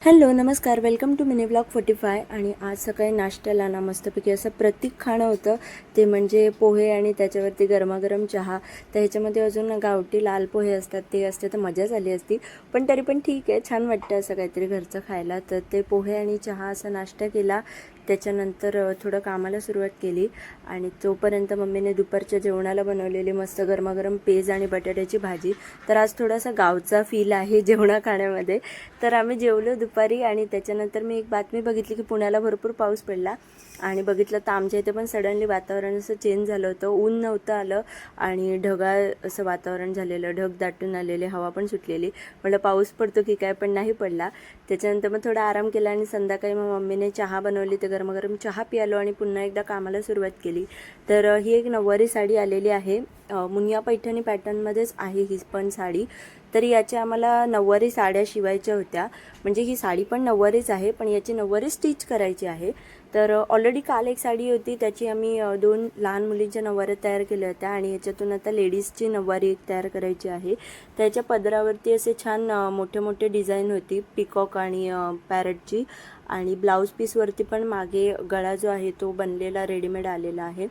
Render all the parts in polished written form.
Hello नमस्कार, welcome to mini blog 45. आणि आज सकाळी नाश्त्याला ना मस्तपैकी असं प्रतीक खाणं होतं. ते म्हणजे पोहे आणि त्याच्यावरती गरमागरम चहा. तर ह्याच्यामध्ये अजून गावठी लाल पोहे असतात, ते असते तर मजा झाली असती, पण तरी पण ठीक आहे, छान वाटतं असं काहीतरी घरचं खायला. तर ते पोहे आणि चहा असा नाश्ता केला. त्याच्यानंतर थोडं कामाला सुरुवात केली आणि तोपर्यंत मम्मीने दुपारच्या जेवणाला बनवलेली मस्त गरमागरम पेज आणि बटाट्याची भाजी. तर आज थोडासा गावचा फील आहे जेवणा खाण्यामध्ये. तर आम्ही जेवलो दुपारी आणि त्याच्यानंतर मी एक बातमी बघितली की पुण्याला भरपूर पाऊस पडला आणि बघितलं तर आमच्या इथे पण सडनली वातावरण असं चेंज झालं होतं. ऊन नव्हतं आलं आणि ढगाळ असं वातावरण झालेलं, ढग दाटून आलेले, हवा पण सुटलेली. म्हटलं पाऊस पडतो की काय, पण नाही पडला. त्याच्यानंतर मग थोडा आराम केला आणि संध्याकाळी मग मम्मीने चहा बनवली, तर गरमागरम चहा पियालो आणि पुन्हा एकदा कामाला सुरुवात केली. तर ही एक नऊवारी साडी आलेली आहे, मुनिया पैठणी पॅटर्नमध्येच आहे ही पण साडी. तर याच्या आम्हाला नऊवारी साड्या शिवायच्या होत्या. म्हणजे ही साडी पण नऊवारीच आहे, पण याची नऊवारी स्टिच करायची आहे. तर ऑलरेडी काल एक साडी होती, त्याची आम्ही 2 लहान मुलींच्या नऊवाऱ्या तयार केल्या होत्या आणि याच्यातून आता लेडीजची नऊवारी एक तयार करायची आहे. त्याच्या पदरावरती असे छान मोठे मोठे डिझाईन होती, पिकॉक आणि पॅरटची. आणि ब्लाऊज पीसवरती पण मागे गळा जो आहे तो बनलेला रेडीमेड आलेला आहे.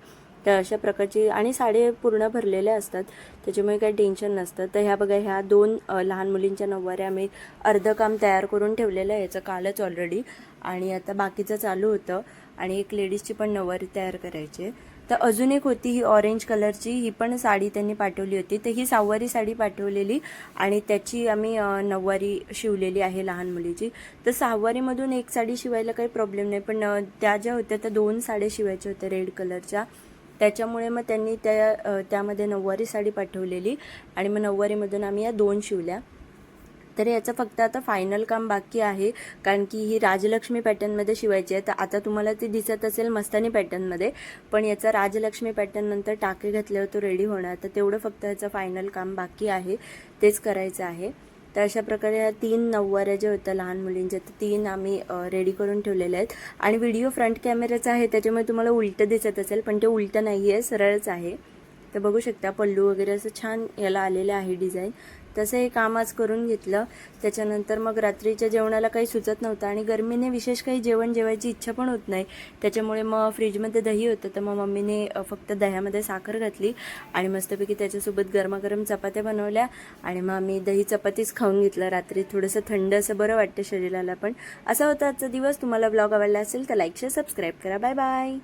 तर अशा प्रकारची आणि साडी पूर्ण भरलेल्या असतात, त्याच्यामुळे काही टेन्शन नसतं. तर ह्या बघा, ह्या 2 लहान मुलींच्या नऊवाऱ्या आम्ही अर्धं काम तयार करून ठेवलेलं आहे याचं कालच ऑलरेडी, आणि आता बाकीचं चालू होतं. आणि एक लेडीजची पण नऊवारी तयार करायची आहे. तर अजून एक होती ही ऑरेंज कलरची, ही पण साडी त्यांनी पाठवली होती. तर ही 6वारी साडी पाठवलेली आणि त्याची आम्ही नऊवारी शिवलेली आहे लहान मुलीची. तर 6वारीमधून एक साडी शिवायला काही प्रॉब्लेम नाही, पण त्या ज्या होत्या त्या 2 साड्या शिवायच्या होत्या रेड कलरच्या. त्याच्यामुळे मग त्यांनी त्यामध्ये नऊवारी साडी पाठवलेली आणि मग नऊवारीमधून आम्ही या 2 शिवल्या. तर याचं फक्त आता फायनल काम बाकी आहे, कारण की ही राजलक्ष्मी पॅटर्नमध्ये शिवायची आहे. तर आता तुम्हाला ती दिसत असेल मस्तानी पॅटर्नमध्ये, पण याचा राजलक्ष्मी पॅटर्न नंतर टाके घातल्यावर तो रेडी होणार. तर तेवढं फक्त याचं फायनल काम बाकी आहे, तेच करायचं आहे. तर अशा प्रकारे ह्या 3 नऊवाऱ्या ज्या होत्या लहान मुलींच्या, तर 3 आम्ही रेडी करून ठेवलेल्या आहेत. आणि व्हिडिओ फ्रंट कॅमेराचा आहे, त्याच्यामुळे तुम्हाला उलटं दिसत असेल, पण ते उलटं नाही आहे, सरळच आहे. तर बघू शकता, पल्लू वगैरे असं छान याला आलेलं आहे डिझाईन. तसं हे काम आज करून घेतलं. त्याच्यानंतर मग रात्रीच्या जेवणाला काही सुचत नव्हतं आणि गरमीने विशेष काही जेवण जेवायची इच्छा पण होत नाही. त्याच्यामुळे मग फ्रीजमध्ये दही होतं, तर मग मम्मीने फक्त दह्यामध्ये साखर घातली आणि मस्तपैकी त्याच्यासोबत गरमागरम चपात्या बनवल्या आणि मग आम्ही दही चपातीच खाऊन घेतलं रात्री. थोडंसं थंड असं बरं वाटतं शरीराला पण. असा होता आजचा दिवस. तुम्हाला ब्लॉग आवडला असेल तर लाईक शेअर सबस्क्राईब करा. Bye bye.